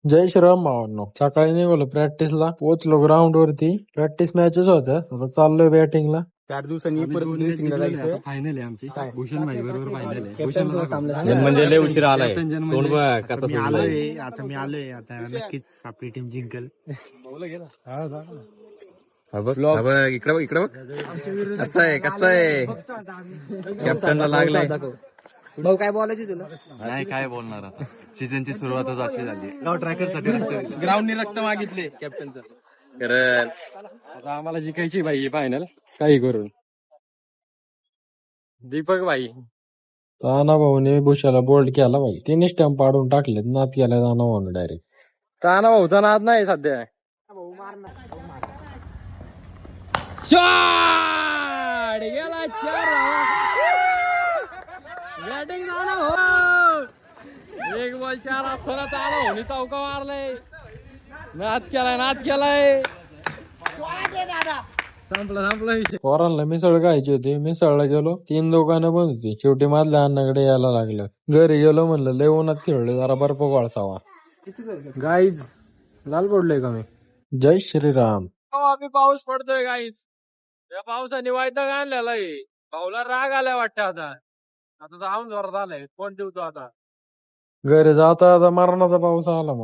जय श्रीराम भावांनो. सकाळी निघालो प्रॅक्टिसला, पोहोचलो ग्राउंड वरती. प्रॅक्टिस मॅचेस होत्या, आता चाललोय बॅटिंगला. 4 दिवसांनी परत ड्रेसिंगला जायचं. फायनल आहे आमची. भूषण भाई बरोबर फायनल आहे. जन म्हणजे लय उशीर आलाय. तोंड बघ कसं मी सुजलंय. आलोय आता नक्कीच आपली टीम जिंकल. हा बघ इकडे बघ कसं आहे कॅप्टनला लागलंय. भाऊ काय बोलायचे तुला? नाही काय बोलणार आता, सीझनची सुरुवातच अशी झाली. ग्राउंडनी रक्त मागितले कॅप्टनचं. खरं आता आम्हाला जिंकायची भाई फायनल, काही करून. दीपक भाई ताना भाऊने भूषाला बोल्ड केला भाई. 3 स्टंप पाडून टाकले, नात केला ताना भाऊने डायरेक्ट. ताना भाऊचा नाद नाही सध्या. शॉट गेला 4 बॅटिंग ताना भाऊ. 1 बॉल 4 असताना ताना भाऊनी चौका मारलाय. नाद केलाय. संपला विषय. पोरांना मिसळ खायची होती, मिसळला गेलो. 3 दुकानं बंद होती. शेवटी मधल्या अण्णाकडे यायला लागलं. घरी गेलो, म्हणलं लय उन्हात खेळलो, जरा बर्फ वाळसावा. गाईज लाल पडलोय का मी? जय श्रीराम. आम्ही पाऊस पडतोय गाईज. या पावसाने वायदा आणलेला आहे. भाऊला राग आलाय वाटतं आता जाऊन जोरात आलाय. कोण ठेवतो आता? घरी जाता मरणाचा पाऊस आला मग.